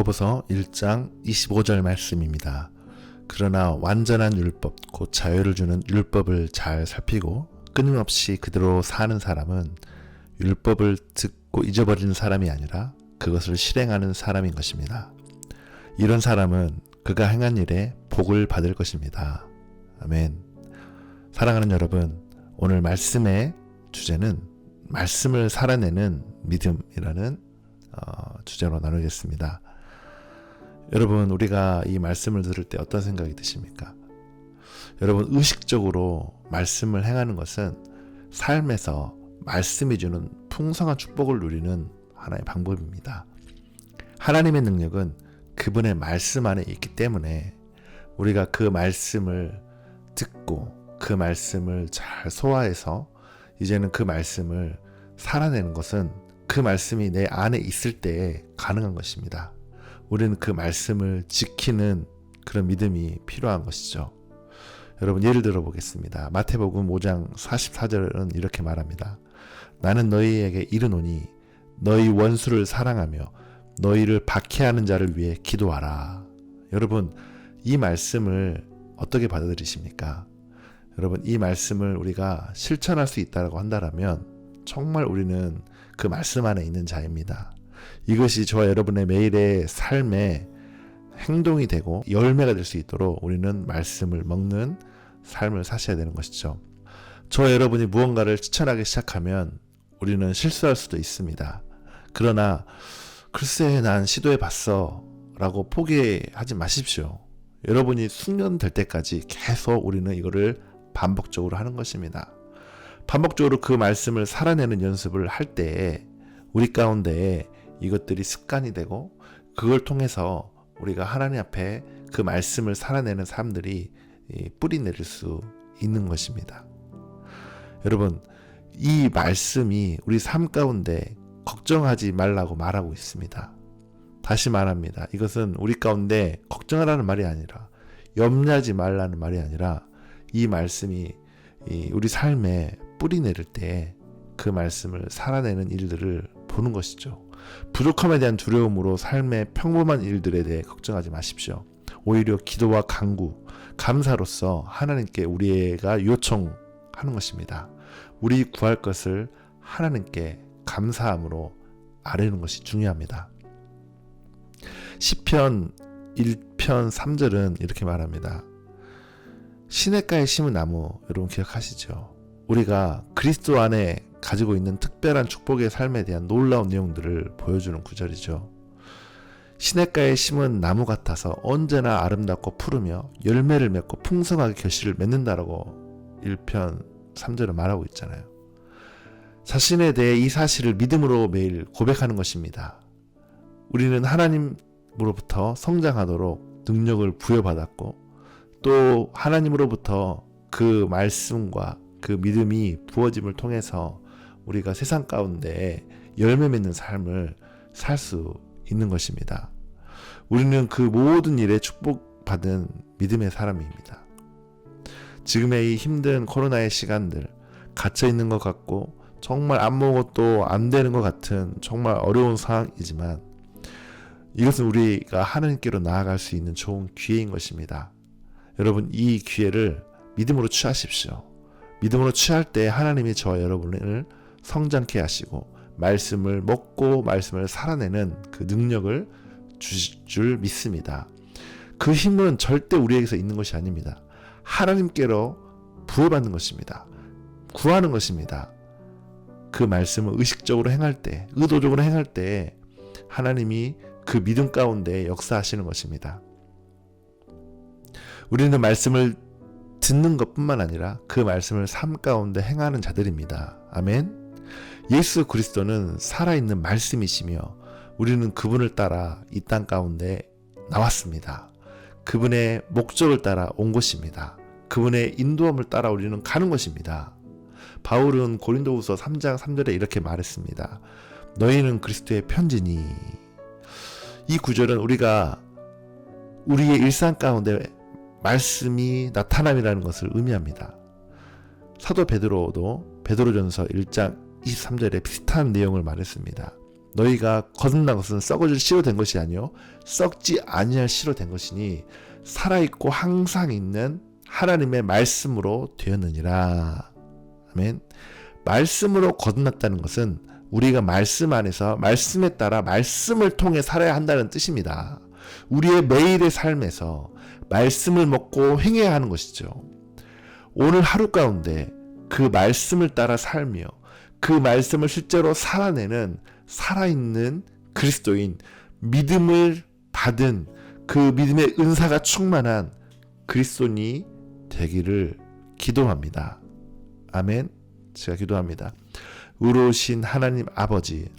야고보서 1장 25절 말씀입니다. 그러나 완전한 율법, 곧 자유를 주는 율법을 잘 살피고 끊임없이 그대로 사는 사람은 율법을 듣고 잊어버리는 사람이 아니라 그것을 실행하는 사람인 것입니다. 이런 사람은 그가 행한 일에 복을 받을 것입니다. 아멘. 사랑하는 여러분, 오늘 말씀의 주제는 말씀을 살아내는 믿음이라는 주제로 나누겠습니다. 여러분, 우리가 이 말씀을 들을 때 어떤 생각이 드십니까? 여러분, 의식적으로 말씀을 행하는 것은 삶에서 말씀이 주는 풍성한 축복을 누리는 하나의 방법입니다. 하나님의 능력은 그분의 말씀 안에 있기 때문에 우리가 그 말씀을 듣고 그 말씀을 잘 소화해서 이제는 그 말씀을 살아내는 것은 그 말씀이 내 안에 있을 때에 가능한 것입니다. 우리는 그 말씀을 지키는 그런 믿음이 필요한 것이죠. 여러분, 예를 들어 보겠습니다. 마태복음 5장 44절은 이렇게 말합니다. 나는 너희에게 이르노니 너희 원수를 사랑하며 너희를 박해하는 자를 위해 기도하라. 여러분, 이 말씀을 어떻게 받아들이십니까? 여러분, 이 말씀을 우리가 실천할 수 있다고 한다면 정말 우리는 그 말씀 안에 있는 자입니다. 이것이 저와 여러분의 매일의 삶의 행동이 되고 열매가 될 수 있도록 우리는 말씀을 먹는 삶을 사셔야 되는 것이죠. 저와 여러분이 무언가를 실천하기 시작하면 우리는 실수할 수도 있습니다. 그러나 글쎄 난 시도해봤어 라고 포기하지 마십시오. 여러분이 숙련될 때까지 계속 우리는 이거를 반복적으로 하는 것입니다. 반복적으로 그 말씀을 살아내는 연습을 할 때에 우리 가운데에 이것들이 습관이 되고 그걸 통해서 우리가 하나님 앞에 그 말씀을 살아내는 사람들이 뿌리 내릴 수 있는 것입니다. 여러분, 이 말씀이 우리 삶 가운데 걱정하지 말라고 말하고 있습니다. 다시 말합니다. 이것은 우리 가운데 걱정하라는 말이 아니라 염려하지 말라는 말이 아니라 이 말씀이 우리 삶에 뿌리 내릴 때 그 말씀을 살아내는 일들을 보는 것이죠. 부족함에 대한 두려움으로 삶의 평범한 일들에 대해 걱정하지 마십시오. 오히려 기도와 간구, 감사로서 하나님께 우리가 요청하는 것입니다. 우리 구할 것을 하나님께 감사함으로 아뢰는 것이 중요합니다. 시편 1편 3절은 이렇게 말합니다. 시냇가에 심은 나무, 여러분 기억하시죠? 우리가 그리스도 안에 가지고 있는 특별한 축복의 삶에 대한 놀라운 내용들을 보여주는 구절이죠. 시냇가에 심은 나무 같아서 언제나 아름답고 푸르며 열매를 맺고 풍성하게 결실을 맺는다라고 1편 3절을 말하고 있잖아요. 자신에 대해 이 사실을 믿음으로 매일 고백하는 것입니다. 우리는 하나님으로부터 성장하도록 능력을 부여받았고 또 하나님으로부터 그 말씀과 그 믿음이 부어짐을 통해서 우리가 세상 가운데 열매 맺는 삶을 살 수 있는 것입니다. 우리는 그 모든 일에 축복받은 믿음의 사람입니다. 지금의 이 힘든 코로나의 시간들, 갇혀있는 것 같고 정말 아무것도 안 되는 것 같은 정말 어려운 상황이지만 이것은 우리가 하나님께로 나아갈 수 있는 좋은 기회인 것입니다. 여러분, 이 기회를 믿음으로 취하십시오. 믿음으로 취할 때 하나님이 저와 여러분을 성장케 하시고 말씀을 먹고 말씀을 살아내는 그 능력을 주실 줄 믿습니다. 그 힘은 절대 우리에게서 있는 것이 아닙니다. 하나님께로 부여받는 것입니다. 구하는 것입니다. 그 말씀을 의식적으로 행할 때, 의도적으로 행할 때 하나님이 그 믿음 가운데 역사하시는 것입니다. 우리는 말씀을 듣는 것뿐만 아니라 그 말씀을 삶 가운데 행하는 자들입니다. 아멘. 예수 그리스도는 살아있는 말씀이시며 우리는 그분을 따라 이 땅 가운데 나왔습니다. 그분의 목적을 따라 온 것입니다. 그분의 인도함을 따라 우리는 가는 것입니다. 바울은 고린도후서 3장 3절에 이렇게 말했습니다. 너희는 그리스도의 편지니. 이 구절은 우리가 우리의 일상 가운데 말씀이 나타남이라는 것을 의미합니다. 사도 베드로도 베드로전서 1장 23절에 비슷한 내용을 말했습니다. 너희가 거듭난 것은 썩어질 씨로 된 것이 아니요 썩지 아니할 씨로 된 것이니 살아있고 항상 있는 하나님의 말씀으로 되었느니라. 아멘. 말씀으로 거듭났다는 것은 우리가 말씀 안에서 말씀에 따라 말씀을 통해 살아야 한다는 뜻입니다. 우리의 매일의 삶에서 말씀을 먹고 행해야 하는 것이죠. 오늘 하루 가운데 그 말씀을 따라 살며 그 말씀을 실제로 살아내는 살아있는 그리스도인, 믿음을 받은 그 믿음의 은사가 충만한 그리스도인이 되기를 기도합니다. 아멘. 제가 기도합니다. 의로우신 하나님 아버지,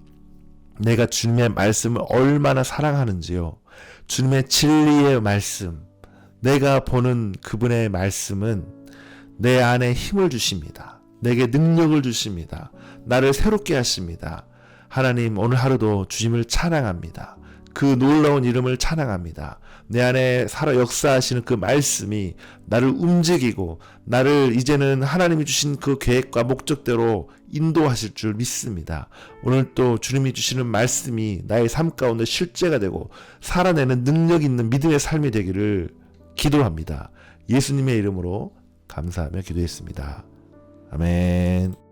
내가 주님의 말씀을 얼마나 사랑하는지요. 주님의 진리의 말씀, 내가 보는 그분의 말씀은 내 안에 힘을 주십니다. 내게 능력을 주십니다. 나를 새롭게 하십니다. 하나님, 오늘 하루도 주님을 찬양합니다. 그 놀라운 이름을 찬양합니다. 내 안에 살아 역사하시는 그 말씀이 나를 움직이고 나를 이제는 하나님이 주신 그 계획과 목적대로 인도하실 줄 믿습니다. 오늘 또 주님이 주시는 말씀이 나의 삶 가운데 실제가 되고 살아내는 능력 있는 믿음의 삶이 되기를 기도합니다. 예수님의 이름으로 감사하며 기도했습니다. 아멘.